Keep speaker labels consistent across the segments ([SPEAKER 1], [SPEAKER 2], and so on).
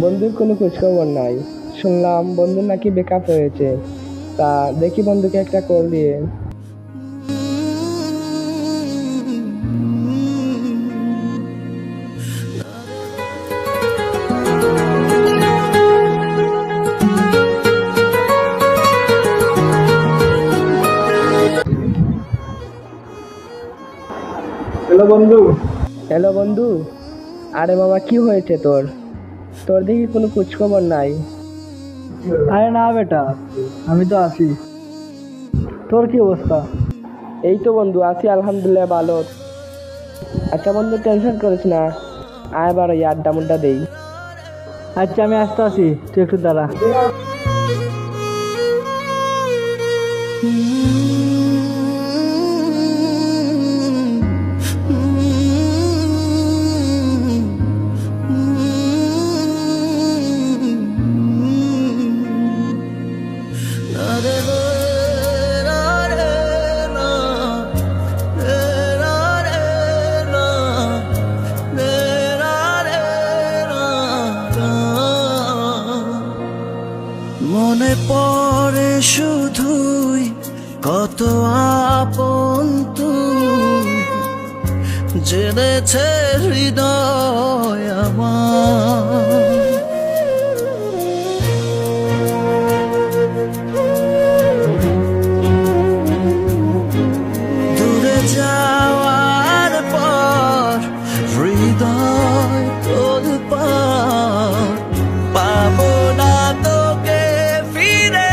[SPEAKER 1] বন্ধুর কোনো খোঁজখবর নাই। শুনলাম বন্ধুর নাকি ব্রেকআপ হয়েছে। তা দেখি বন্ধুকে একটা কল দিয়ে।
[SPEAKER 2] হ্যালো বন্ধু।
[SPEAKER 1] হ্যালো বন্ধু। আরে মামা, কি হয়েছে তোর? তোর দেখি কোনো খোঁজখবর নাই।
[SPEAKER 2] আরে না বেটা, আমি তো আছি। তোর কি অবস্থা?
[SPEAKER 1] এই তো বন্ধু আছি, আলহামদুলিল্লাহ ভালো। আচ্ছা বন্ধু, টেনশন করিস না, আয় বারো আড্ডা মুড্ডা দেই।
[SPEAKER 2] আচ্ছা আমি আসতে আছি, তুই একটু দাঁড়া।
[SPEAKER 3] মনে পড়ে শুধুই কত আপন তুই, জেনেছে হৃদয় আমার। দূরে যাওয়ার পর হৃদয় তোর পার পাবো না তোকে ফিরে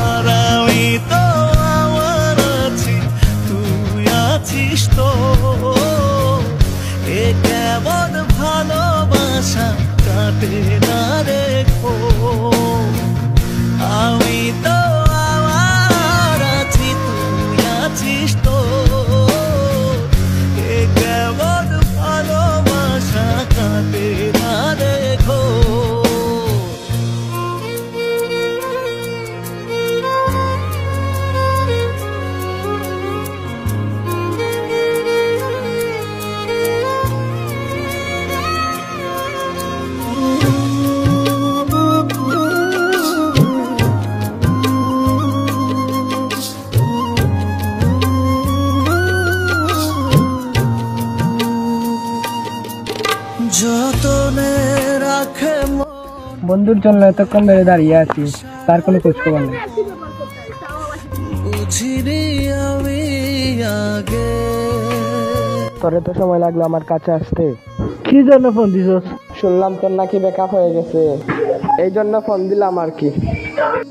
[SPEAKER 3] আর। আমি তো আমার আছি, তুই আছিস তো। এ কেমন ভালোবাসা কাটে না রেখো। আমি তো আমার আছি, তুই আছিস তো। এ কেমন ভালোবাসা কাটে না রেখো। যতনে রাখে
[SPEAKER 1] বন্ধুর জন্য এতক্ষণ ধরে দাঁড়িয়ে আছি, তার কোনো খোঁজখবর নেই।
[SPEAKER 3] বুঝিনি আমি আগে।
[SPEAKER 1] তোরে তো সময় লাগলো আমার কাছে আসতে।
[SPEAKER 2] কি জন্য ফোন দিছস?
[SPEAKER 1] শুনলাম তোর নাকি ব্রেকআপ হয়ে গেছে, এই জন্য ফোন দিলাম আর কি।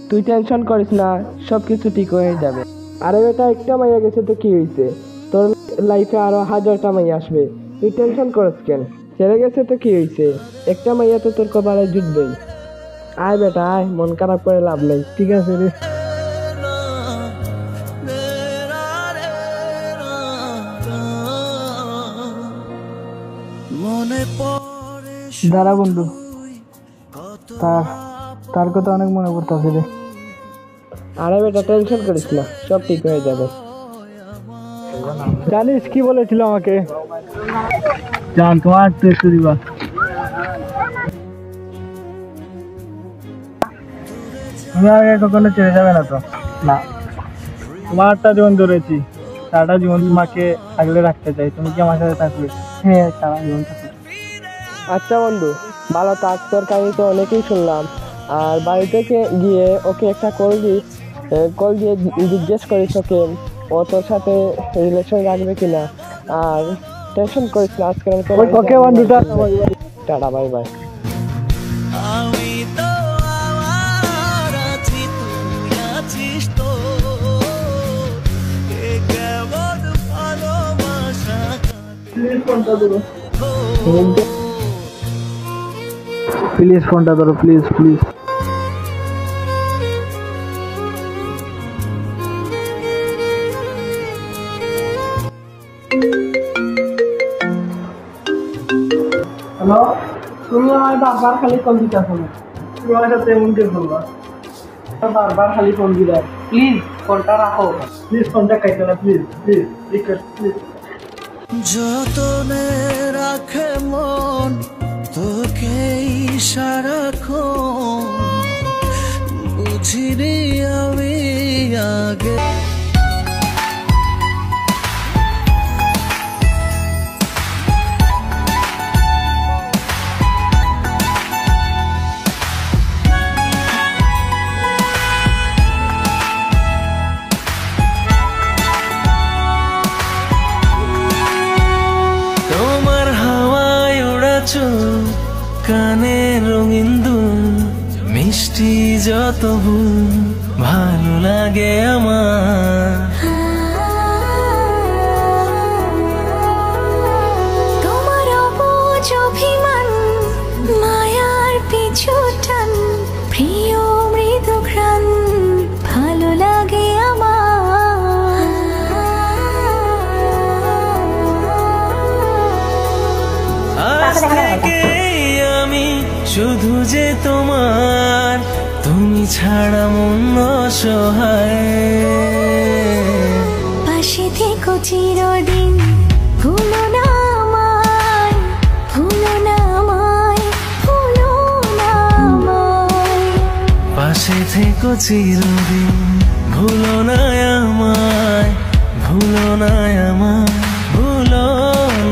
[SPEAKER 1] তুই টেনশন করিস না, সব কিছু ঠিক হয়ে যাবে। আরে বেটা, একটা মাইয়া গেছে তো কি হয়েছে? তোর লাইফে আরো হাজারটা মাইয়া আসবে, তুই টেনশন করিস কেন? ছেড়ে গেছে তো কি হয়েছে, একটা মাইয়া তো তোর কপালে জুটবেই। আয় বেটা আয়, মন খারাপ করে লাভ নেই।
[SPEAKER 2] ঠিক আছে রে।
[SPEAKER 3] মনে পড়ে
[SPEAKER 2] দাঁড়া বন্ধু, তার কথা অনেক মনে পড়তেছে রে।
[SPEAKER 1] আরে বেটা, টেনশন করিস না, সব ঠিক হয়ে যাবে।
[SPEAKER 2] জানিস কি বলেছিল আমাকে? জান তোমার তো একটু দিবা। তুমি আগে কখনো ছেড়ে যাবে না তো? না, তোমারটা জীবন ধরেছি, সারাটা জীবন তোমাকে আগলে রাখতে চাই। তুমি কি আমার সাথে থাকবে? হ্যাঁ, সারা জীবন থাকবে।
[SPEAKER 1] আচ্ছা বন্ধু, ভালো থাক। তোর কাহিনী তো অনেকেই শুনলাম, আর বাড়ি থেকে গিয়ে ওকে একটা কল দিয়ে জিজ্ঞেস করিস ওকে ও তোর সাথে রিলেশন রাখবে কিনা। আর টেনশন করিস না, আজকের মতো
[SPEAKER 2] ওকে বন্ধুটা,
[SPEAKER 1] টাটা, বাই বাই।
[SPEAKER 3] আমি তো আমার আছি, তুই আছিস তো। এ কেমন ভালোবাসা
[SPEAKER 2] প্লিজ ফোনটা ধরো, প্লিজ প্লিজ। হ্যালো, তুমি আমার বারবার খালি কল দিতে আসো না। তুমি আমার সাথে এমন কে বলবা? বারবার খালি ফোন দিলে, প্লিজ ফোনটা রাখো। প্লিজ ফোনটা কাইতো না, প্লিজ প্লিজ রিকোয়েস্ট, প্লিজ।
[SPEAKER 3] যতনে রাখে মন তোকেই সারাক্ষণ বুঝিনি আমি আগে। তোমার হাওয়ায় ওড়াচ্ছ কানে রঙিন দুল মিষ্টি যত ভুল ভালো লাগে আমার।
[SPEAKER 4] তোমার অবুঝ অভিমান মায়ার পিছু টান প্রিয় মৃদু ঘ্রাণ ভালো লাগে আমার।
[SPEAKER 3] আজ থেকে আমি শুধু যে তোমার, তুমি ছাড়া মন অসহায়।
[SPEAKER 4] পাশে থেকো চিরদিন ভুলো না আমায়, ভুলো না আমায়, ভুলো না আমায়।
[SPEAKER 3] পাশে থেকো চিরদিন ভুলো না আমায়, ভুলো না আমায়, ভুলো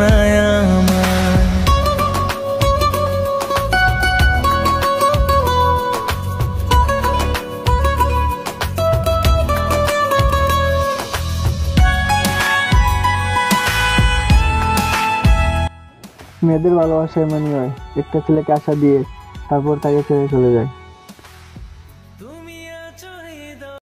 [SPEAKER 3] না আমায়।
[SPEAKER 2] মেয়েদের ভালোবাসা এমনই হয়, একটা ছেলেকে আশা দিয়ে তারপর তাকে ছেড়ে চলে যায়।